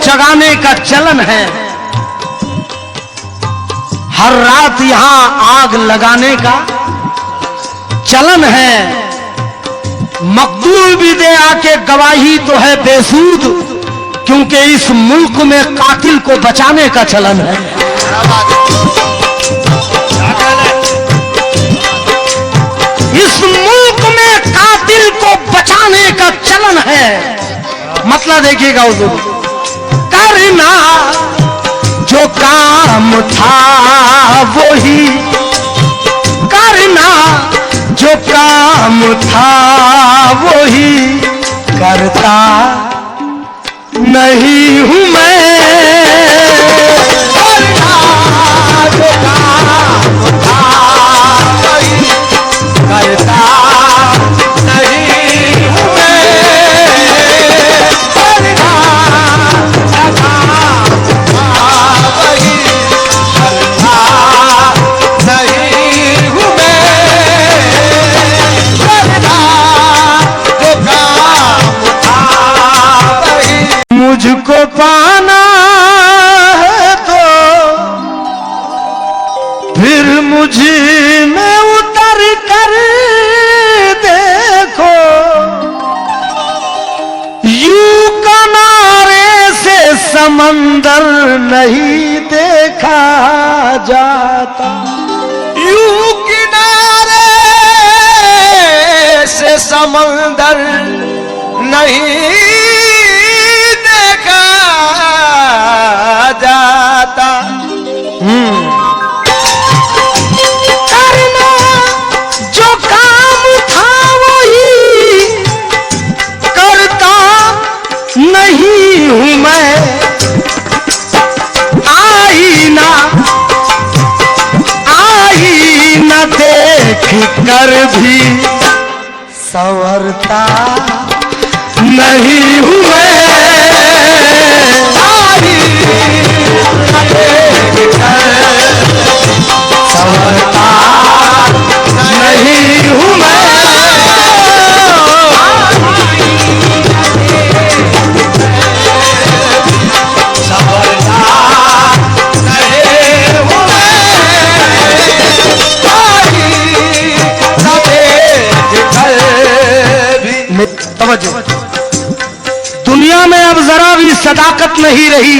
जगाने का चलन है, हर रात यहां आग लगाने का चलन है। मकतूल भी दे आके गवाही तो है बेसूद, क्योंकि इस मुल्क में कातिल को बचाने का चलन है। इस मुल्क में कातिल को बचाने का चलन है। मतलब देखिएगा हुजूर, करना जो काम था वही, करना जो काम था वही करता नहीं हूं मैं। करना जो काम था वही करता नहीं हूं मैं। करना जो काम था वही करता नहीं हूं मैं। करना जो काम था वही। मुझको पाना है तो फिर मुझे में उतर कर देखो, यूं किनारे से समंदर नहीं देखा जाता। यूं किनारे से समंदर नहीं देखा जाता। करना जो काम था वही करता नहीं हूं मैं। आईना देख कर भी संवरता नहीं हूं मैं। आईना देख कर संवरता नहीं हूं मैं। संवरता नहीं हूं मैं। तवज्जो, दुनिया में अब जरा भी सदाकत नहीं रही।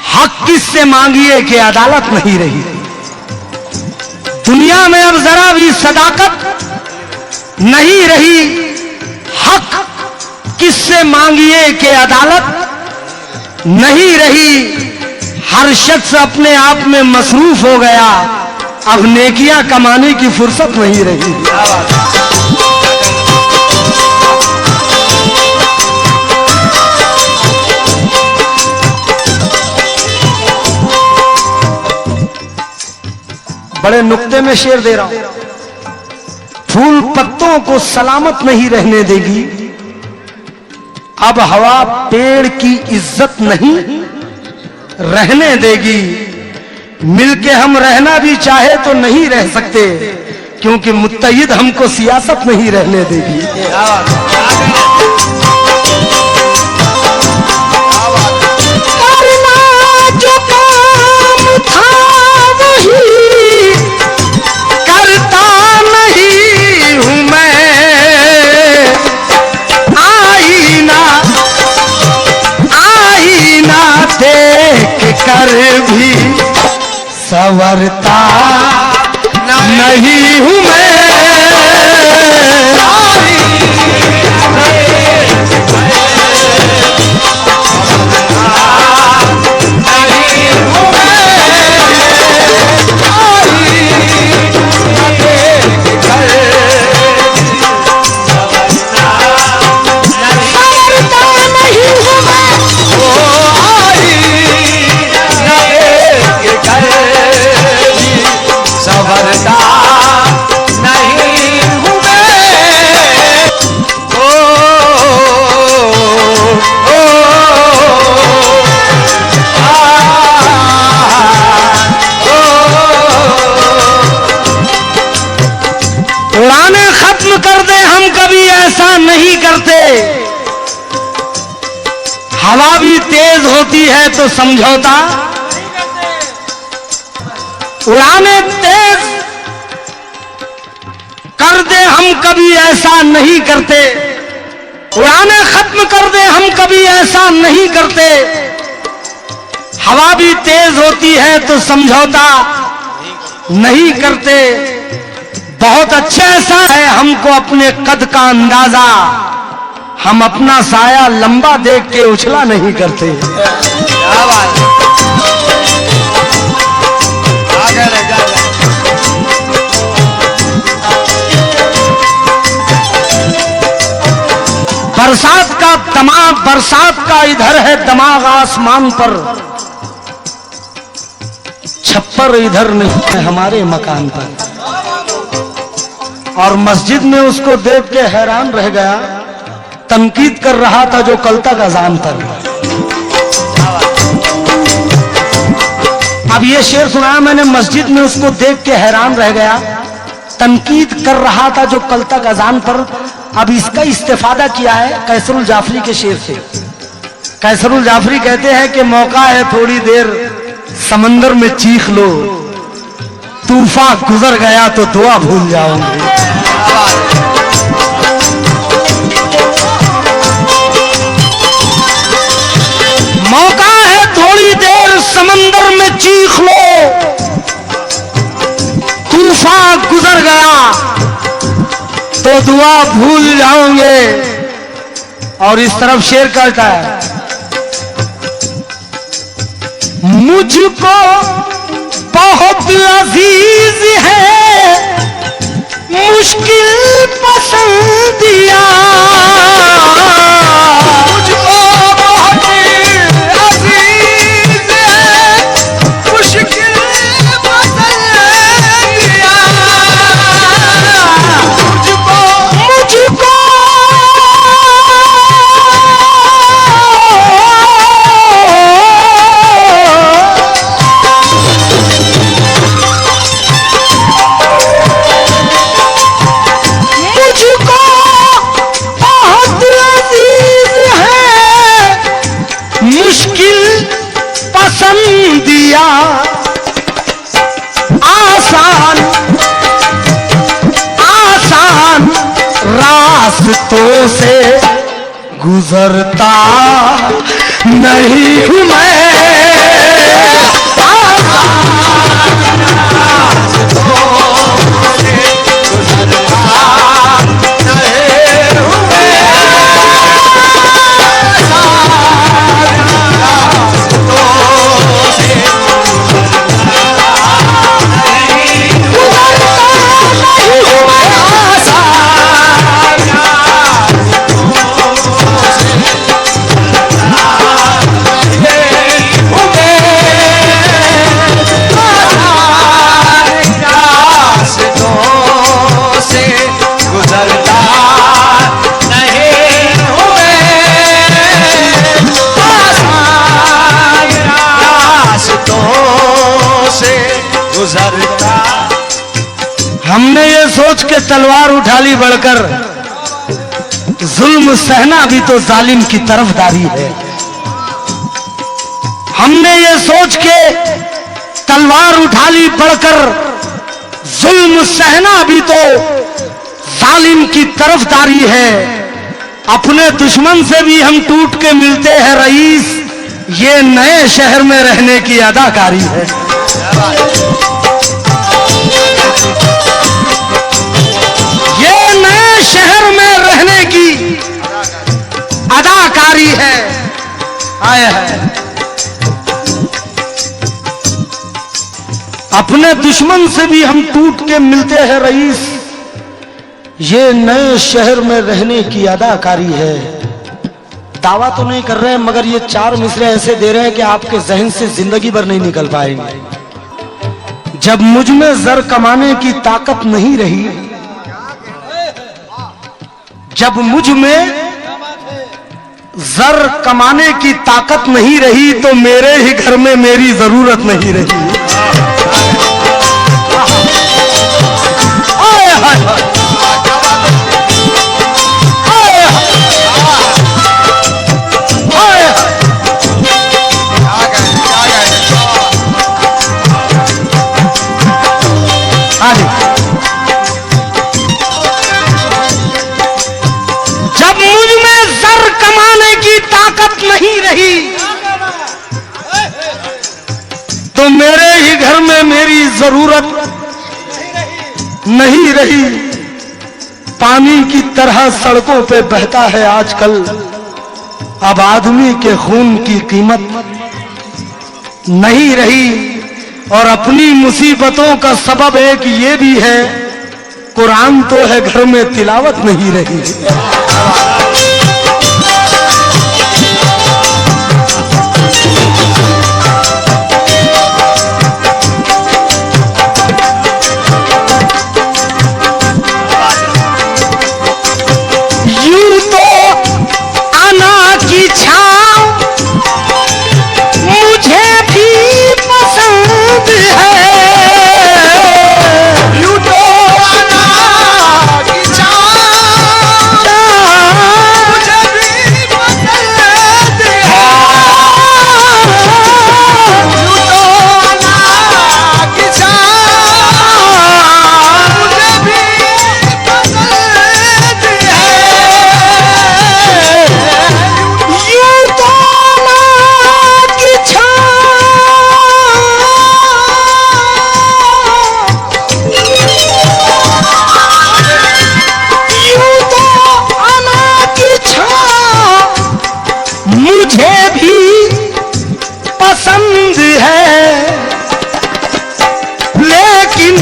हक किससे मांगिए कि अदालत नहीं रही। दुनिया में अब जरा भी सदाकत नहीं रही। हक किससे मांगिए कि अदालत नहीं रही। हर शख्स अपने आप में मसरूफ हो गया, अब नेकियां कमाने की फुर्सत नहीं रही। बड़े नुक्ते में शेर दे रहा हूं, फूल पत्तों को सलामत नहीं रहने देगी। अब हवा पेड़ की इज्जत नहीं रहने देगी। मिलके हम रहना भी चाहे तो नहीं रह सकते, क्योंकि मुत्तहिद हमको सियासत नहीं रहने देगी। करना जो काम था वही करता नहीं हूं मैं। आईना देख कर भी संवरता नहीं हूं मैं। हवा भी तेज होती है तो समझौता, उड़ाने तेज कर दे हम कभी ऐसा नहीं करते, उड़ाने खत्म कर दे हम कभी ऐसा नहीं करते। हवा भी तेज होती है तो समझौता नहीं करते। बहुत अच्छा ऐसा है हमको अपने कद का अंदाजा, हम अपना साया लंबा देख के उछला नहीं करते। क्या बात है। आगे ले जा। बरसात का इधर है दमाग आसमान पर, छप्पर इधर नहीं है हमारे मकान पर। और मस्जिद में उसको देख के हैरान रह गया, तनकीद कर रहा था जो कल तक अजान पर। अब ये शेर सुनाया मैंने, मस्जिद में उसको देख के हैरान रह गया, तनकीद कर रहा था जो कल तक अजान पर। अब इसका इस्तेफादा किया है कैसरुल जाफरी के शेर से। कैसरुल जाफरी कहते हैं कि मौका है थोड़ी देर समंदर में चीख लो, तूफान गुजर गया तो दुआ भूल जाओगे। मौका है थोड़ी देर समंदर में चीख लो, तूफान गुजर गया तो दुआ भूल जाओगे। और इस तरफ शेर कहता है, मुझको बहुत अजीज है मुश्किल पसंदिया, मुझको बहुत अजीज है मुश्किल पसंदिया, मुझको दिया। आसान आसान रास्तों से गुजरता नहीं हूं मैं, हमने ये सोच के तलवार उठा ली बढ़कर, जुल्म सहना भी तो जालिम की तरफदारी है। हमने ये सोच के तलवार उठा ली बढ़कर, जुल्म सहना भी तो जालिम की तरफदारी है। अपने दुश्मन से भी हम टूट के मिलते हैं रईस, ये नए शहर में रहने की अदाकारी है। शहर में रहने की अदाकारी है। आया है अपने दुश्मन से भी हम टूट के मिलते हैं रईस, ये नए शहर में रहने की अदाकारी है। दावा तो नहीं कर रहे हैं मगर ये चार मिसरे ऐसे दे रहे हैं कि आपके जहन से जिंदगी भर नहीं निकल पाएंगे। जब मुझ में जर कमाने की ताकत नहीं रही, जब मुझ में जर कमाने की ताकत नहीं रही तो मेरे ही घर में मेरी जरूरत नहीं रही। ताकत नहीं रही तो मेरे ही घर में मेरी जरूरत नहीं रही। पानी की तरह सड़कों पे बहता है आजकल अब आदमी के खून की कीमत नहीं रही। और अपनी मुसीबतों का सबब एक ये भी है, कुरान तो है घर में तिलावत नहीं रही। यूं तो आना की छाँव मुझे भी पसंद है। यूं तो आना की छाँव मुझे भी पसंद है। यूं तो आना की छाँव मुझे भी पसंद है। यूं तो आना की यूं तो आना की छाँव मुझे भी पसंद है। लेकिन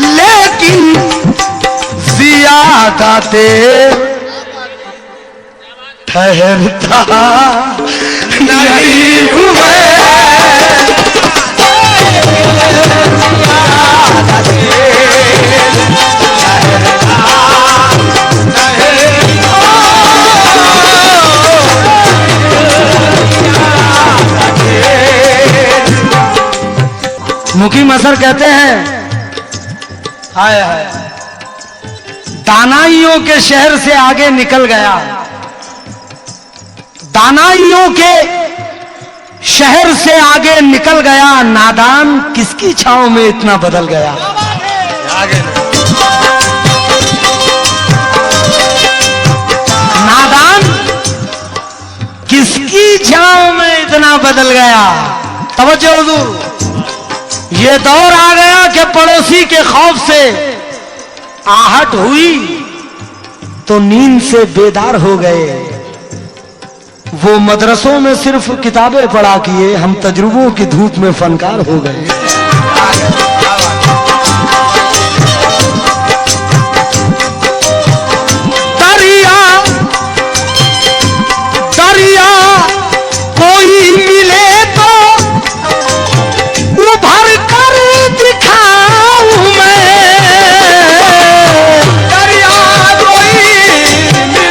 लेकिन ज्यादा देर ठहरता नहीं हूँ मैं। मुकीम असर कहते हैं, हाय हाय दानाइयों के शहर से आगे निकल गया। दानाइयों के शहर से आगे निकल गया, नादान किसकी छांव में इतना बदल गया। नादान किसकी छांव में इतना बदल गया। तवज्जो हुजूर, ये दौर आ गया कि पड़ोसी के खौफ से आहट हुई तो नींद से बेदार हो गए। वो मदरसों में सिर्फ किताबें पढ़ा किए, हम तजुर्बों की धूप में फनकार हो गए। दरिया दरिया कोई मिले तो उभर कर दिखाऊं मैं। दरिया कोई मिले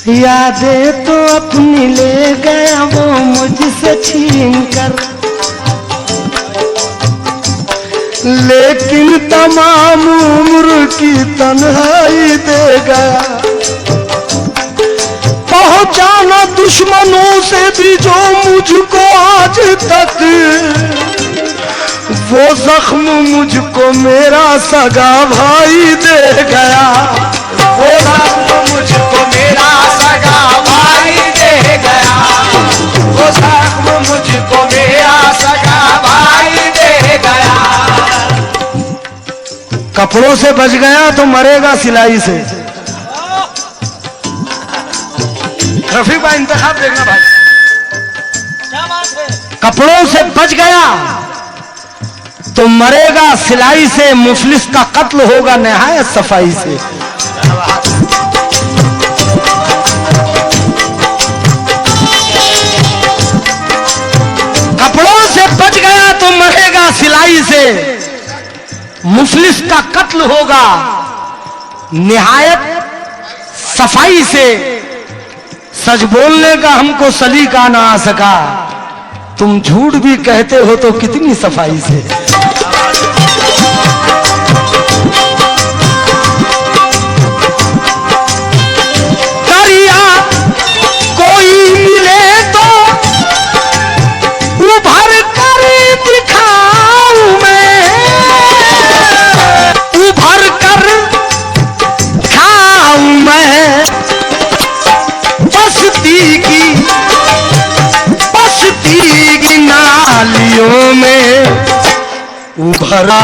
यादें तो अपनी ले गया वो मुझसे छीन कर, लेकिन तमाम उम्र की तन्हाई दे गया। पहुंचाना दुश्मनों से भी जो मुझको आज तक, वो जख्म मुझको मेरा सगा भाई दे गया। वो जख्म मुझको मेरा सगा भाई दे गया। वो जख्म मुझको मेरा सगा भाई दे गया। कपड़ों से बच गया तो मरेगा सिलाई से। रफीक भाई इंतखाब देखना भाई, क्या बात है। कपड़ों से बच गया तो मरेगा सिलाई से, मुफलिस का कत्ल होगा निहायत सफाई से। कपड़ों से बच गया तो मरेगा सिलाई से, मुफलिस का कत्ल होगा निहायत सफाई से। सच बोलने का हमको सलीका ना आ सका, तुम झूठ भी कहते हो तो कितनी सफाई से। दरिया कोई मिले तो उभर कर दिखाऊं मैं, उभर कर खाऊं मैं। बस्ती की नालियों में उभरा